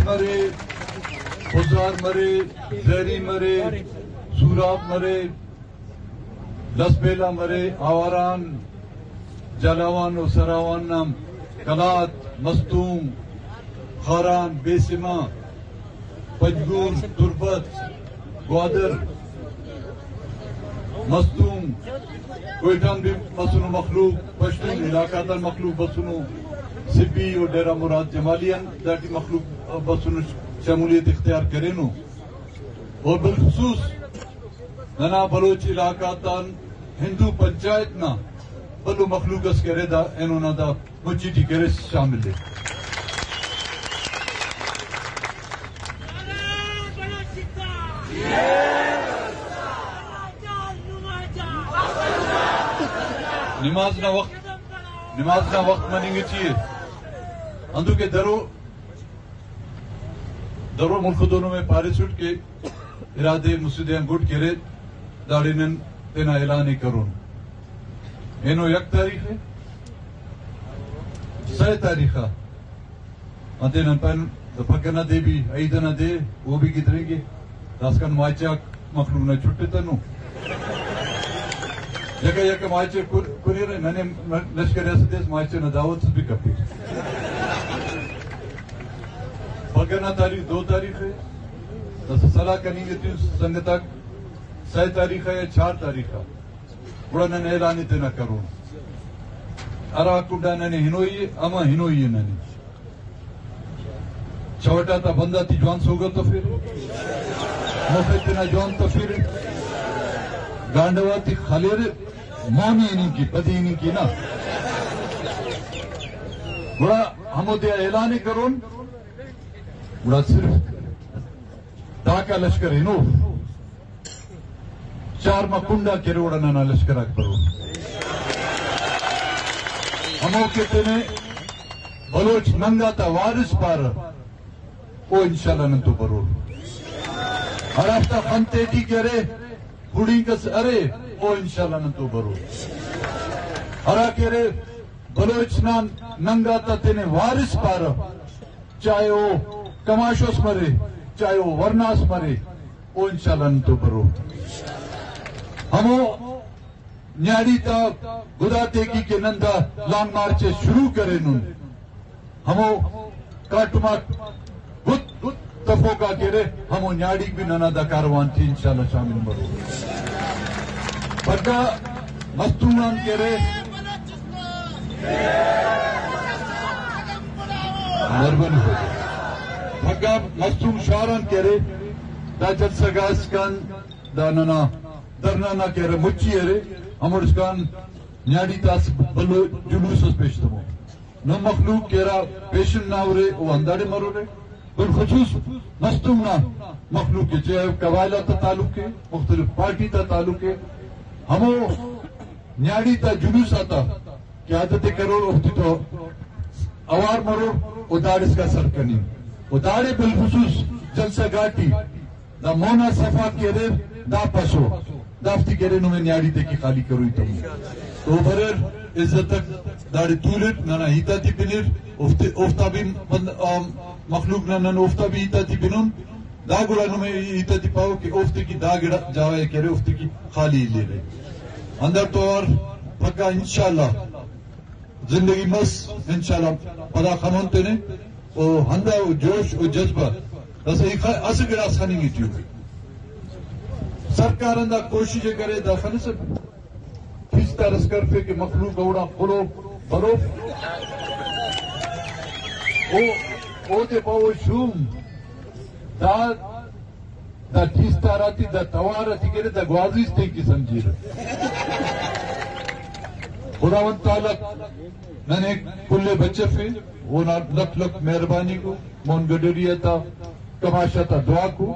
مرے خزار مرے زہری مرے سوراب مرے لسبیلا مرے آواران جلاوان و سراوان نام کلات مستوم خاران بیسما پجگور تربت گوادر مستوم کوئٹان بھی بسنو مخلوق پشتون علاقہ در مخلوق بسنو سبی و ڈیرہ مراد جمالیان داٹی مخلوق بسنو شمولیت اختیار کرینو اور بالخصوص ننا بلوچ علاقہ تان ہندو پنچایت نا بلو مخلوق اس کرے دا انہوں دا مچی ٹی کرے شامل ہے نماز نہ وقت منیں گے چیئے اندو کے درو ملک دونوں میں پارے سٹ کے ارادے مسجدیں گھٹ کرے داڑینن تینا اعلانی کرون اینو یک تاریخ ہے 6 تاریخہ انتینن پین دفکر نہ دے بھی عید نہ دے وہ بھی گدریں گے داسکن مائچہ مخلوق نہ چھٹے تنو جگہ یک مائچے کنی رہے میں نے لشکر ایسے دیس مائچے نہ دعوت سے بھی کپی بگرنا تاریخ 2 تاریخ ہے دس صلاح کنی گے تین سنگتاک 6 تاریخ ہے یا 4 تاریخ ہے بڑا ننے اعلانی تینا کرون ارا کنڈا ننے ہنوئی اما ہنوئی ننے چوٹا تا بندہ تی جوان سوگا تو پھر مفید تینا جوان تو پھر گانڈوا تی خلیر مونی نہیں کی پدی نہیں کی نا بڑا ہمو دیا اعلانی کرون بڑا صرف داکا لشکر ہنو 4 مکنڈا کروڑا نانا لشکر اکبرون ہمو کہتے نے بلوچ ننگا تا وارث پار او انشاءاللہ ننتو برون ہر ہفتہ خنتے ٹی کرے بڑی کس ارے او انشاءاللہ ننتو برون ہرا کرے بلوچ ننگا تا تینے وارث پار چاہے او کماشوس مرے چاہے وہ ورناس مرے وہ انشاءاللہ ننتو برو ہمو نیاڑی تا گدا تیکی کے نندا لانگ مارچے شروع کرے نن ہمو کاٹما گت تفوکا کرے ہمو نیاڑی بھی ننا دا کاروان تھی انشاءاللہ شامل برو بڑا مستونان کرے مربن ہو بھگا مستوم شاران کرے دا جلسہ گاس کان دا ننا درنانا کرے مچی ارے ہمور اس کان نیاڑی تاس بلو جلوس اس پیشتمو نو مخلوق کرا پیشن ناورے او انداڑے مرو رے بالخصوص مستوم نا مخلوق کے چاہے قبائلہ تا تعلق کے مختلف پارٹی تا تعلق کے ہمو نیاڑی تا جلوس آتا قیادت کرو اختی تو اوار مرو او داڑس کا سر کنی ادارے بالخصوص جلسہ گاٹی دا مونا صفا کرے دا پسو دافتی کرے نو میں نیاڑی تے کی خالی کروئی تم تو برر عزت تک داڑے طولت نانا ہیتا تی بنیر افتا بھی مخلوق نانا افتا بھی ہیتا تی بنون دا گڑا نو میں ہیتا تی پاؤ کہ افتے کی دا گڑا جاوے کرے افتے کی خالی لے رہے اندر تو اور پکا انشاءاللہ زندگی مس انشاءاللہ پدا خانون تے نے او ہندا او جوش او جذبہ اس گڑا خانی گی تیو سرکار اندہ کوشش کرے دا خانی سے کھیچتا رس کر پہ کہ مخلوق اوڑا خلو برو او تے پاو شوم دا کھیچتا راتی دا توارتی کرے دا گوازیس تے کی سمجھیر خداوند تعالیٰ میں نے کلے بچے پہ وہ لکھ مہربانی کو مون گڈریا تا کماشا تا دعا کو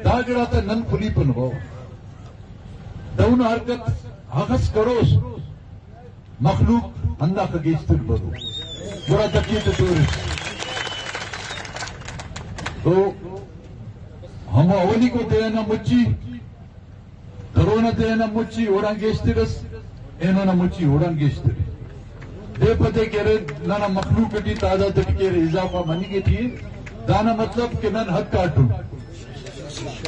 دا گڑا تا نن کھلی پن ہو دون حرکت حقس کروس مخلوق اندہ خگیشتر برو برا تکیت توری تو ہم اولی کو دینا مچی درونا دینا مچی اوڑان گیشترس اینونا مچی اوڑان گیشتر دے پتے کہہ رہے نانا مخلوق کی تعداد کے اضافہ منی کے تھی دانا مطلب کہ نن حق کاٹو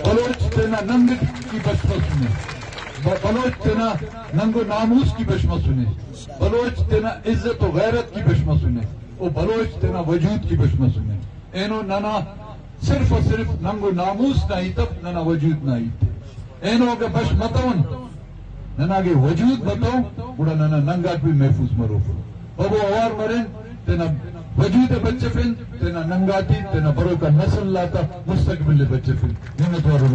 بلوچ تینا ننگ کی بشما سنے بلوچ تینا ننگ و ناموس کی بشما سنے بلوچ تینا عزت و غیرت کی بشما سنے او بلوچ تینا وجود کی بشما سنے اینو ننا صرف اور صرف ننگ و ناموس نہیں تب ننا وجود نہیں تھے اینو کے بش متون ننا کے وجود بتاؤں بڑا ننا ننگات بھی محفوظ مرو بابو اوار مرین تینا وجود بچے فن تینا ننگاتی تینا برو کا نسل لاتا مستقبل بچے فن نمت وارو